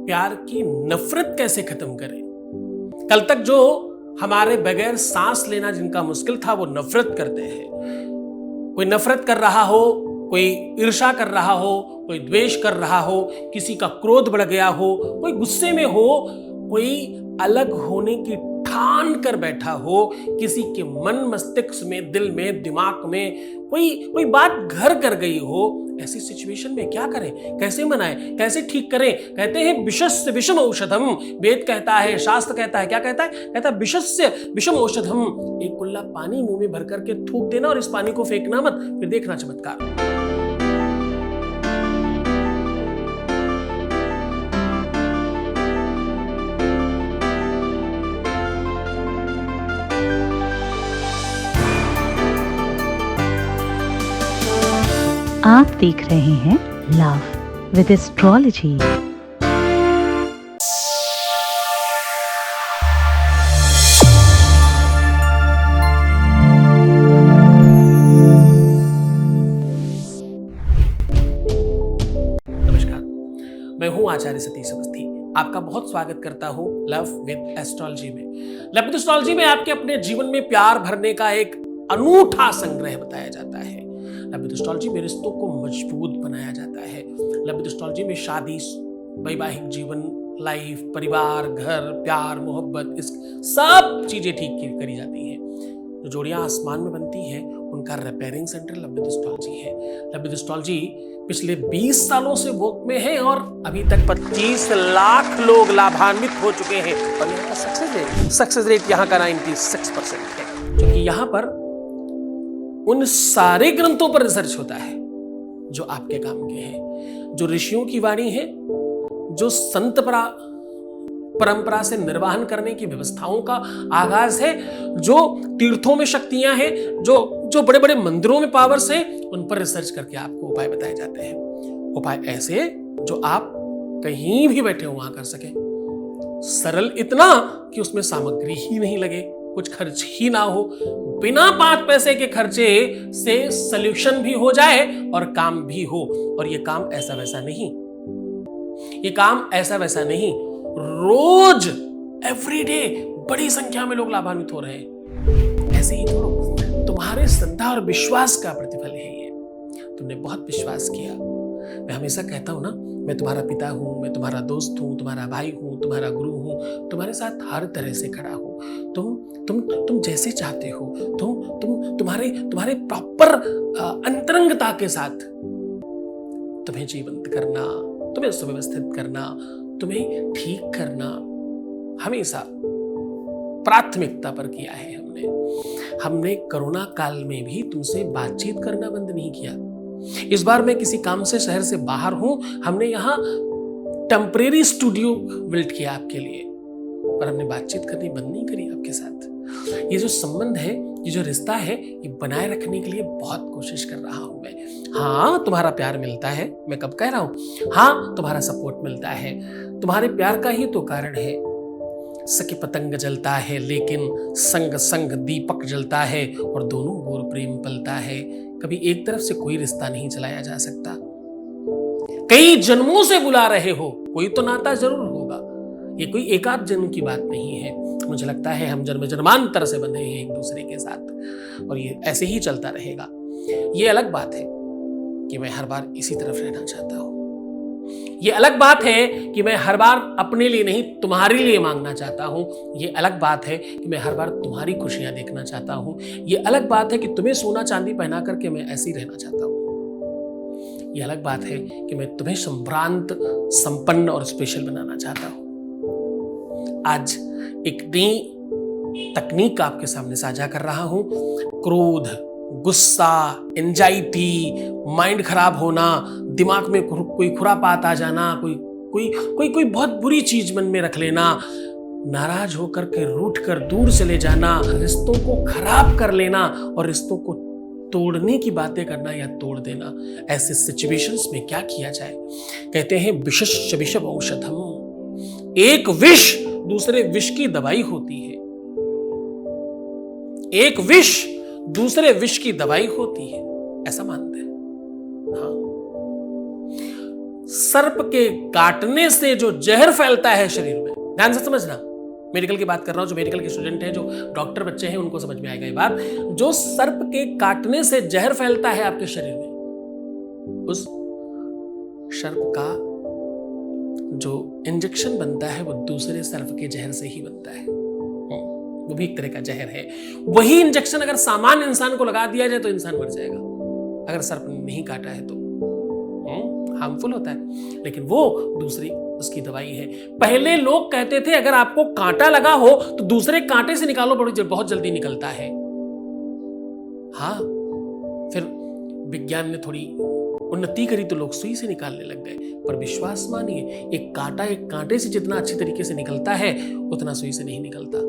प्यार की नफरत कैसे खत्म करें। कल तक जो हमारे बगैर सांस लेना जिनका मुश्किल था वो नफरत करते हैं। कोई नफरत कर रहा हो, कोई ईर्ष्या कर रहा हो, कोई द्वेष कर रहा हो, किसी का क्रोध बढ़ गया हो, कोई गुस्से में हो, कोई अलग होने की ठान कर बैठा हो, किसी के मन मस्तिष्क में, दिल में, दिमाग में कोई बात घर कर गई हो। ऐसी सिचुएशन में क्या करें, कैसे मनाएं, कैसे ठीक करें। कहते हैं विषस्य विषम औषधम, वेद कहता है, शास्त्र कहता है, क्या कहता है, कहता है विषस्य विषम औषधम। एक कुल्ला पानी मुंह में भर करके थूक देना और इस पानी को फेंकना मत, फिर देखना चमत्कार। आप देख रहे हैं लव विद एस्ट्रोलॉजी। नमस्कार, मैं हूं आचार्य सतीश अवस्थी। आपका बहुत स्वागत करता हूं लव विद एस्ट्रोलॉजी में। लव विद एस्ट्रोलॉजी में आपके अपने जीवन में प्यार भरने का एक अनूठा संग्रह बताया जाता है। लव विद एस्ट्रोलॉजी में रिश्तों को मजबूत बनाया जाता है। लव विद एस्ट्रोलॉजी में शादी, वैवाहिक जीवन, लाइफ, परिवार, घर, प्यार, मोहब्बत, इस सब चीजें ठीक करी जाती हैं। जो जोड़ियां आसमान में बनती हैं उनका repairing centre love with astrology है। लव विद एस्ट्रोलॉजी पिछले 20 सालों से वोक में है और अभी तक 25 लाख लोग लाभान्वित हो चुके हैं। और यहाँ का सक्सेस रेट यहाँ का 96% है, क्योंकि यहाँ पर उन सारे ग्रंथों पर रिसर्च होता है जो आपके काम के हैं, जो ऋषियों की वाणी है, जो संत परंपरा से निर्वाहन करने की व्यवस्थाओं का आगाज है, जो तीर्थों में शक्तियां हैं, जो बड़े बड़े मंदिरों में पावर्स हैं, उन पर रिसर्च करके आपको उपाय बताए जाते हैं। उपाय ऐसे जो आप कहीं भी बैठे हो वहां कर सके। सरल इतना कि उसमें सामग्री ही नहीं लगे, कुछ खर्च ही ना हो, बिना 5 पैसे के खर्चे से सॉल्यूशन भी हो जाए और काम भी हो। और ये काम ऐसा वैसा नहीं, रोज एवरीडे बड़ी संख्या में लोग लाभान्वित हो रहे हैं। ऐसे ही थोड़ा तुम्हारे श्रद्धा और विश्वास का प्रतिफल है ये। तुमने बहुत विश्वास किया। मैं हमेशा कहता हूं ना, मैं तुम्हारा पिता हूं, मैं तुम्हारा दोस्त हूं, तुम्हारा भाई हूं, तुम्हारा गुरु हूं, तुम्हारे साथ हर तरह से खड़ा हूं। तुम जैसे चाहते हो, तुम्हारे प्रॉपर अंतरंगता के साथ तुम्हें जीवंत करना, तुम्हें सुव्यवस्थित करना, तुम्हें ठीक करना हमेशा प्राथमिकता पर किया है। हमने कोरोना काल में भी तुमसे बातचीत करना बंद नहीं किया। इस बार मैं किसी काम से शहर से बाहर हूं, हमने यहाँ टेम्परेरी स्टूडियो बिल्ड किया आपके लिए, पर हमने बातचीत करनी बंद नहीं करी आपके साथ। ये जो संबंध है, ये जो रिश्ता है, ये बनाए रखने के लिए बहुत कोशिश कर रहा हूं मैं। हाँ, तुम्हारा प्यार मिलता है, मैं कब कह रहा हूं, हाँ तुम्हारा सपोर्ट मिलता है, तुम्हारे प्यार का ही तो कारण है। सखी पतंग जलता है लेकिन संग संग दीपक जलता है और दोनों ओर प्रेम पलता है। कभी एक तरफ से कोई रिश्ता नहीं चलाया जा सकता। कई जन्मों से बुला रहे हो, कोई तो नाता जरूर होगा। ये कोई एकाध जन्म की बात नहीं है। मुझे लगता है हम जन्म जन्मांतर से बंधे हैं एक दूसरे के साथ, और ये ऐसे ही चलता रहेगा। ये अलग बात है कि मैं हर बार इसी तरफ रहना चाहता हूं। ये अलग बात है कि मैं हर बार अपने लिए नहीं तुम्हारे लिए मांगना चाहता हूं। ये अलग बात है कि मैं हर बार तुम्हारी खुशियां देखना चाहता हूं। ये अलग बात है कि तुम्हें सोना चांदी पहना करके मैं ऐसे ही रहना चाहता हूं। ये अलग बात है कि मैं तुम्हें संभ्रांत, संपन्न और स्पेशल बनाना चाहता हूं। आज एक नई तकनीक आपके सामने साझा कर रहा हूं। क्रोध, गुस्सा, एंजाइटी, माइंड खराब होना, दिमाग में कोई खुरापात आ जाना, कोई बहुत बुरी चीज मन में रख लेना, नाराज होकर के रूठ कर दूर चले जाना, रिश्तों को खराब कर लेना और रिश्तों को तोड़ने की बातें करना या तोड़ देना। ऐसे सिचुएशंस में क्या किया जाए? कहते हैं विषस्य विषम औषधम। एक विष दूसरे विष की दवाई होती है। एक विष दूसरे विष की दवाई होती है, ऐसा मानते हैं। हाँ, सर्प के काटने से जो जहर फैलता है शरीर में, ध्यान से समझना, मेडिकल की बात कर रहा हूं, जो मेडिकल के स्टूडेंट हैं, जो डॉक्टर बच्चे हैं, उनको समझ में आएगा ये बात। जो सर्प के काटने से जहर फैलता है आपके शरीर में, उस सर्प का जो इंजेक्शन बनता है वो दूसरे सर्प के जहर से ही बनता है। वो भी एक तरह का जहर है। वही इंजेक्शन अगर सामान्य इंसान को लगा दिया जाए तो इंसान मर जाएगा, अगर सर्प ने नहीं काटा है तो हार्मफुल होता है, लेकिन वो दूसरी उसकी दवाई है। पहले लोग कहते थे अगर आपको कांटा लगा हो तो दूसरे कांटे से निकालो, बहुत जल्दी निकलता है। हाँ, फिर विज्ञान ने थोड़ी उन्नति करी तो लोग सुई से निकालने लग गए, पर विश्वास मानिए, एक कांटा एक कांटे से जितना अच्छी तरीके से निकलता है उतना सुई से नहीं निकलता।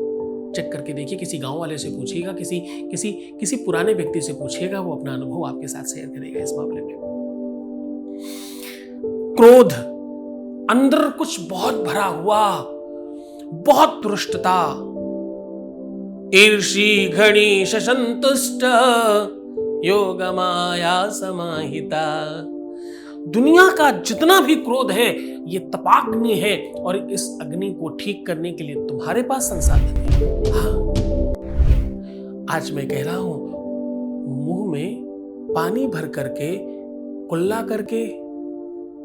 चेक करके देखिए, किसी गांव वाले से पूछिएगा, किसी पुराने व्यक्ति से पूछिएगा, वो अपना अनुभव आपके साथ शेयर करेगा इस मामले में। क्रोध, अंदर कुछ बहुत भरा हुआ, बहुत तुष्टता, ईर्षि घणी संतुष्ट योग माया समाहिता। दुनिया का जितना भी क्रोध है ये तपाग्नि है, और इस अग्नि को ठीक करने के लिए तुम्हारे पास संसाधन है। हाँ, आज मैं कह रहा हूं, मुंह में पानी भर करके कुल्ला करके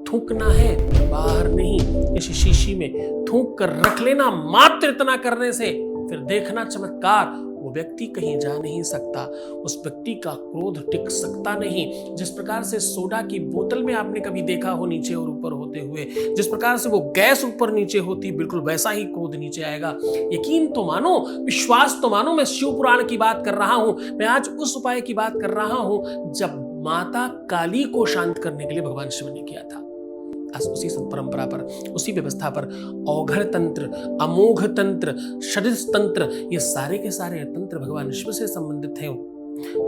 थूकना है, बाहर नहीं, किसी शीशी में थूक कर रख लेना। मात्र इतना करने से फिर देखना चमत्कार, वो व्यक्ति कहीं जा नहीं सकता, उस व्यक्ति का क्रोध टिक सकता नहीं। जिस प्रकार से सोडा की बोतल में आपने कभी देखा हो नीचे और ऊपर होते हुए, जिस प्रकार से वो गैस ऊपर नीचे होती, बिल्कुल वैसा ही क्रोध नीचे आएगा। यकीन तो मानो, विश्वास तो मानो, मैं शिव पुराण की बात कर रहा हूं। मैं आज उस उपाय की बात कर रहा हूं जब माता काली को शांत करने के लिए भगवान शिव ने किया था। उसी परंपरा पर, उसी व्यवस्था पर औघड़ तंत्र, अमोघ तंत्र, षड्ज तंत्र, ये सारे के सारे तंत्र भगवान शिव से संबंधित हैं।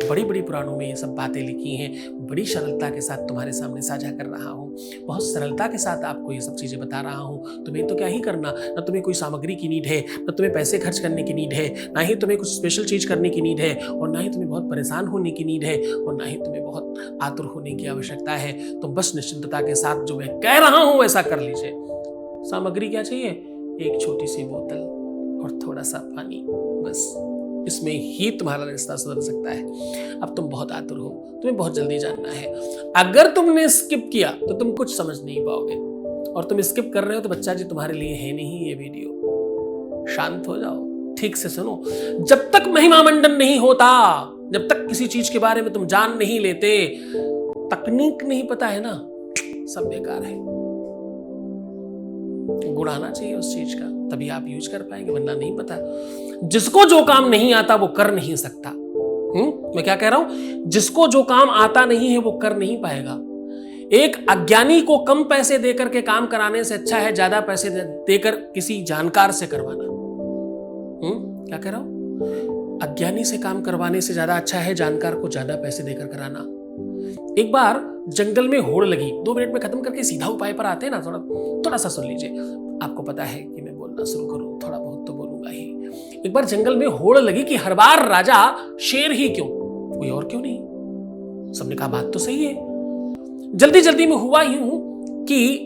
बड़ी बड़ी पुराणों में ये सब बातें लिखी हैं। बड़ी सरलता के साथ तुम्हारे सामने साझा कर रहा हूँ, बहुत सरलता के साथ आपको ये सब चीजें बता रहा हूँ। तुम्हें तो क्या ही करना, न तुम्हें कोई सामग्री की नीड है, न तुम्हें पैसे खर्च करने की नीड है, ना ही तुम्हें कुछ स्पेशल चीज करने की नीड है, और ना ही तुम्हें बहुत परेशान होने की नीड है, और ना ही तुम्हें बहुत आतुर होने की आवश्यकता है। तो बस निश्चिंतता के साथ जो मैं कह रहा हूँ वैसा कर लीजिए। सामग्री क्या चाहिए? एक छोटी सी बोतल और थोड़ा सा पानी, बस इसमें ही तुम्हारा रिश्ता सुधर सकता है। अब तुम बहुत आतुर हो, तुम्हें बहुत जल्दी जानना है। अगर तुमने स्किप किया तो तुम कुछ समझ नहीं पाओगे, और तुम स्किप कर रहे हो तो बच्चा जी तुम्हारे लिए है नहीं ये वीडियो। शांत हो जाओ, ठीक से सुनो। जब तक महिमा मंडन नहीं होता, जब तक किसी चीज के बारे में तुम जान नहीं लेते, तकनीक नहीं पता है ना, सब बेकार है। गुण आना चाहिए उस चीज का, तभी आप यूज कर पाएंगे, वरना नहीं पता। जिसको जो काम नहीं आता वो कर नहीं सकता। मैं क्या कह रहा हूं? जिसको जो काम आता नहीं है वो कर नहीं पाएगा। एक अज्ञानी को कम पैसे देकर के काम कराने से अच्छा है ज्यादा पैसे देकर किसी जानकार से करवाना। क्या कह रहा हूं? अज्ञानी से काम करवाने से ज्यादा अच्छा है जानकार को ज्यादा पैसे देकर कराना। एक बार जंगल में होड़ लगी, 2 मिनट में खत्म करके सीधा उपाय पर आते हैं ना, थोड़ा सा सुन लीजिए। आपको पता है कि मैं बोलना शुरू करूं, थोड़ा बहुत तो बोलूंगा ही। एक बार जंगल में होड़ लगी कि हर बार राजा शेर ही क्यों, कोई और क्यों नहीं। सबने कहा बात तो सही है। जल्दी जल्दी में हुआ यूं कि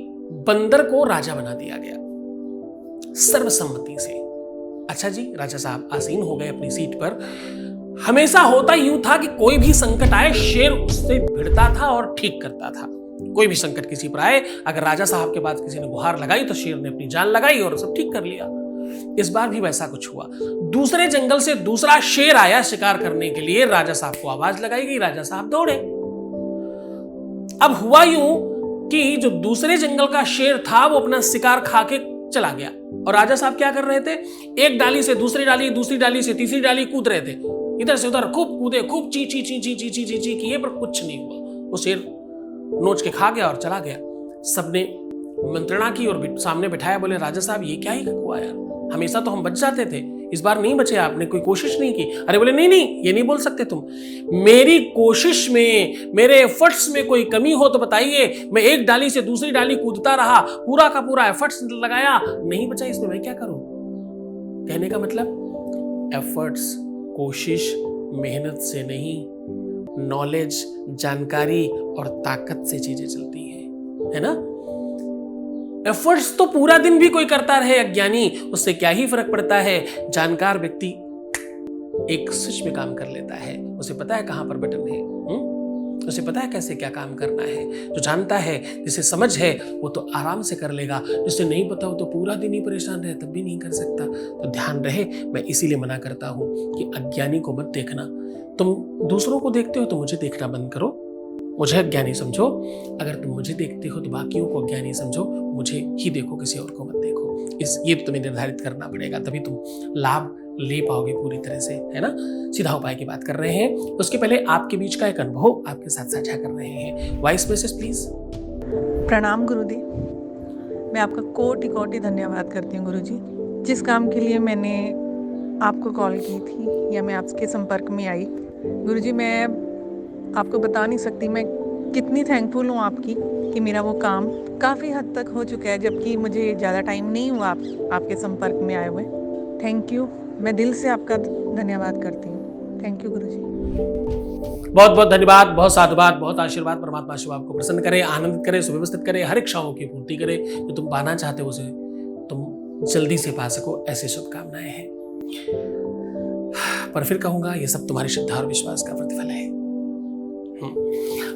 बंदर को राजा बना दिया गया सर्वसम्मति से। अच्छा जी, राजा साहब आसीन हो गए अपनी सीट पर। हमेशा होता यूं था कि कोई भी संकट आए शेर उससे भिड़ता था और ठीक करता था। कोई भी संकट किसी पर आए, अगर राजा साहब के पास किसी ने गुहार लगाई तो शेर ने अपनी जान लगाई और सब ठीक कर लिया। इस बार भी वैसा कुछ हुआ। दूसरे जंगल से दूसरा शेर आया शिकार करने के लिए, राजा साहब को आवाज लगाई गई, राजा साहब दौड़े। अब हुआ यूं कि जो दूसरे जंगल का शेर था वो अपना शिकार खा के चला गया, और राजा साहब क्या कर रहे थे? एक डाली से दूसरी डाली, दूसरी डाली से तीसरी डाली कूद रहे थे, इधर से उधर खूब कूदे, खूब ची ची ची ची ची ची ची ची किए, पर कुछ नहीं हुआ। वो शेर नोच के खा गया और चला गया। सबने मंत्रणा की और सामने बिठाया, बोले राजा साहब ये क्या ही हुआ यार, हमेशा तो हम बच जाते थे, इस बार नहीं बचे, आपने कोई कोशिश नहीं की। अरे बोले नहीं नहीं, ये नहीं बोल सकते तुम। मेरी कोशिश में, मेरे एफर्ट्स में कोई कमी हो तो बताइए। मैं एक डाली से दूसरी डाली कूदता रहा, पूरा का पूरा एफर्ट्स लगाया, नहीं बचा, इसमें मैं क्या करूं? कहने का मतलब एफर्ट्स, कोशिश, मेहनत से नहीं, नॉलेज, जानकारी और ताकत से चीजें चलती हैं, है ना। एफर्ट्स तो पूरा दिन भी कोई करता रहे अज्ञानी, उससे क्या ही फर्क पड़ता है। जानकार व्यक्ति एक स्विच में काम कर लेता है, उसे पता है कहां पर बटन है, उसे पता है कैसे क्या काम करना है। जो जानता है, जिसे समझ है, वो तो आराम से कर लेगा। जिसे नहीं पता हो तो पूरा दिन ही परेशान रहे तब भी नहीं कर सकता। तो ध्यान रहे, मैं इसीलिए मना करता हूं कि अज्ञानी को मत देखना। तुम दूसरों को देखते हो तो मुझे देखना बंद करो, मुझे अज्ञानी समझो। अगर तुम मुझे देखते हो तो बाकियों को अज्ञानी समझो, मुझे ही देखो, किसी और को मत देखो। ये तुम्हें निर्धारित करना पड़ेगा, तभी तुम लाभ ले पाओगे पूरी तरह से, है ना। सीधा उपाय की बात कर रहे हैं, उसके पहले आपके बीच का एक अनुभव आपके साथ साझा कर रहे हैं। Voice message please. प्रणाम गुरुजी, मैं आपका कोटि कोटि धन्यवाद करती हूँ गुरुजी। जिस काम के लिए मैंने आपको कॉल की थी या मैं आपके संपर्क में आई, गुरुजी मैं आपको बता नहीं सकती मैं कितनी थैंकफुल हूँ आपकी कि मेरा वो काम काफ़ी हद तक हो चुका है, जबकि मुझे ज़्यादा टाइम नहीं हुआ आपके संपर्क में आए हुए। थैंक यू, मैं दिल से आपका धन्यवाद करती हूँ। थैंक यू गुरुजी। बहुत बहुत धन्यवाद, बहुत साधुवाद, बहुत आशीर्वाद। परमात्मा शिव आपको प्रसन्न करे, आनंदित करे, सुव्यवस्थित करे, हर इच्छाओं की पूर्ति करे। जो तुम पाना चाहते हो उसे तुम जल्दी से पा सको, ऐसी शुभकामनाएं हैं। पर फिर कहूंगा, ये सब तुम्हारी श्रद्धा और विश्वास का प्रतिफल है।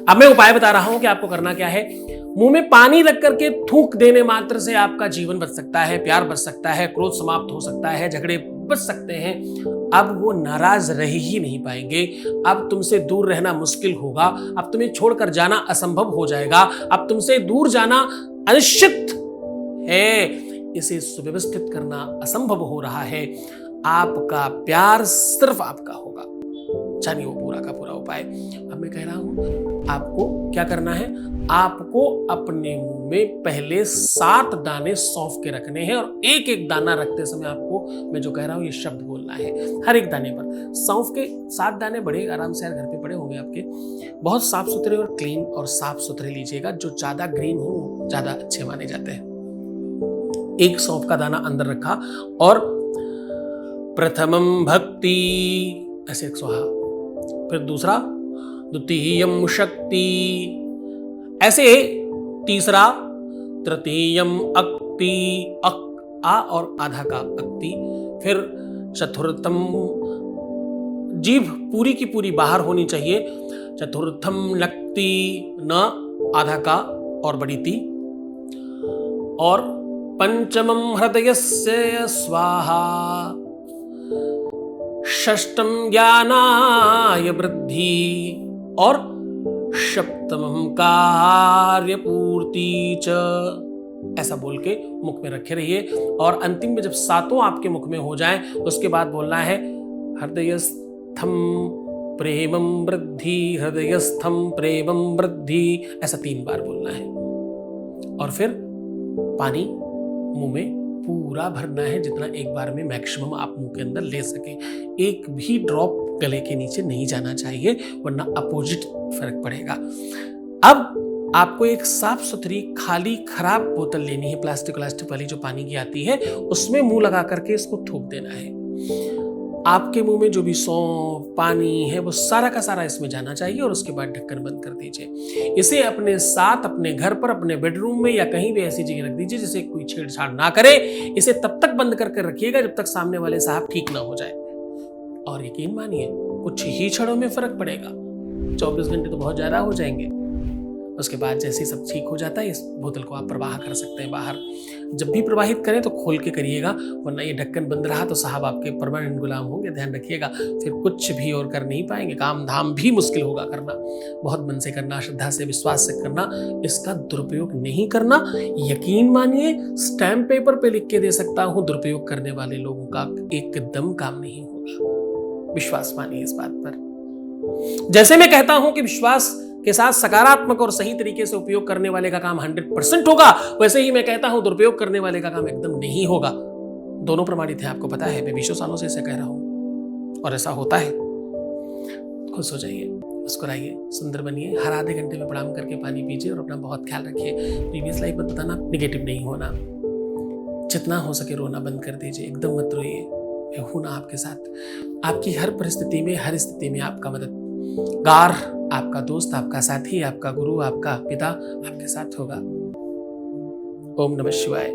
अब मैं उपाय बता रहा हूं कि आपको करना क्या है। मुंह में पानी रख करके थूक देने मात्र से आपका जीवन बच सकता है, प्यार बच सकता है, क्रोध समाप्त हो सकता है, झगड़े बच सकते हैं। अब वो नाराज रह ही नहीं पाएंगे। अब तुमसे दूर रहना मुश्किल होगा। अब तुम्हें छोड़कर जाना असंभव हो जाएगा। अब तुमसे दूर जाना अनिश्चित है। इसे सुव्यवस्थित करना असंभव हो रहा है। आपका प्यार सिर्फ आपका होगा। जानिए वो पूरा का पूरा उपाय। अब मैं कह रहा हूं, आपको क्या करना है। आपको अपने मुंह में पहले 7 दाने सौंफ के रखने हैं और एक एक दाना रखते समय आपको मैं जो कह रहा हूं ये शब्द बोलना है। हर एक दाने पर सौंफ के 7 दाने बड़े आराम से घर पे पड़े होंगे आपके। बहुत साफ सुथरे और क्लीन और साफ सुथरे लीजिएगा। जो ज्यादा ग्रीन हो ज्यादा अच्छे माने जाते हैं। एक सौंफ का दाना अंदर रखा और प्रथमम भक्ति ऐसे 108, फिर दूसरा द्वितीयम शक्ति ऐसे, तीसरा तृतीयम अक्ति, आ और आधा का अक्ति, फिर चतुर्थम, जीभ पूरी की पूरी बाहर होनी चाहिए, चतुर्थम लक्ति, न आधा का और बड़ी ती, और पंचमम हृदयस्य स्वाहा, षष्टम ज्ञानाय वृद्धि और सप्तमम कार्य पूर्ति च। ऐसा बोल के मुख में रखे रहिए और अंतिम में जब 7 आपके मुख में हो जाएं, उसके बाद बोलना है हृदयस्थम प्रेमम वृद्धि, हृदयस्थम प्रेमम वृद्धि, ऐसा 3 बार बोलना है। और फिर पानी मुंह में पूरा भरना है, जितना एक बार में मैक्सिमम आप मुंह के अंदर ले सके। एक भी ड्रॉप गले के नीचे नहीं जाना चाहिए, वरना अपोजिट फर्क पड़ेगा। अब आपको एक साफ सुथरी खाली खराब बोतल लेनी है, प्लास्टिक वाली जो पानी की आती है, उसमें मुंह लगा करके इसको थूक देना है। आपके मुंह में जो भी सौंफ पानी है वो सारा का सारा इसमें जाना चाहिए और उसके बाद ढक्कन बंद कर दीजिए। इसे अपने साथ अपने घर पर, अपने बेडरूम में या कहीं भी ऐसी जगह रख दीजिए जिसे कोई छेड़छाड़ ना करे। इसे तब तक बंद करके रखिएगा जब तक सामने वाले साहब ठीक ना हो जाए। और यकीन मानिए कुछ ही क्षणों में फर्क पड़ेगा। 24 घंटे तो बहुत ज्यादा हो जाएंगे। उसके बाद जैसे सब ठीक हो जाता है, इस बोतल को आप प्रवाह कर सकते हैं बाहर। जब भी प्रवाहित करें तो खोल के करिएगा, वरना ये ढक्कन बंद रहा तो साहब आपके परमानेंट गुलाम होंगे। ध्यान रखिएगा, फिर कुछ भी और कर नहीं पाएंगे। काम धाम भी मुश्किल होगा करना। बहुत मन से करना, श्रद्धा से, विश्वास से करना, इसका दुरुपयोग नहीं करना। यकीन मानिए, स्टैम्प पेपर पे लिख के दे सकता हूं, दुरुपयोग करने वाले लोगों का एकदम काम नहीं होगा। विश्वास मानिए इस बात पर। जैसे मैं कहता हूं कि विश्वास के साथ सकारात्मक और सही तरीके से उपयोग करने वाले का काम 100% होगा, वैसे ही मैं कहता हूं दुरुपयोग करने वाले का काम एकदम नहीं होगा। दोनों प्रमाणित है, आपको पता है। मैं 20 सालों से ऐसा कह रहा हूं और ऐसा होता है। खुश हो जाइए, मुस्कुराइए, सुंदर बनिए। हर आधे घंटे में प्रणाम करके पानी पीजिए और अपना बहुत ख्याल रखिए। प्रीवियस लाइफ मत बताना, निगेटिव नहीं होना। जितना हो सके रोना बंद कर दीजिए, एकदम मत रोइए। मैं हूं ना आपके साथ। आपकी हर परिस्थिति में, हर स्थिति में आपका मददगार, आपका दोस्त, आपका साथी, आपका गुरु, आपका पिता आपके साथ होगा। ओम नमः शिवाय।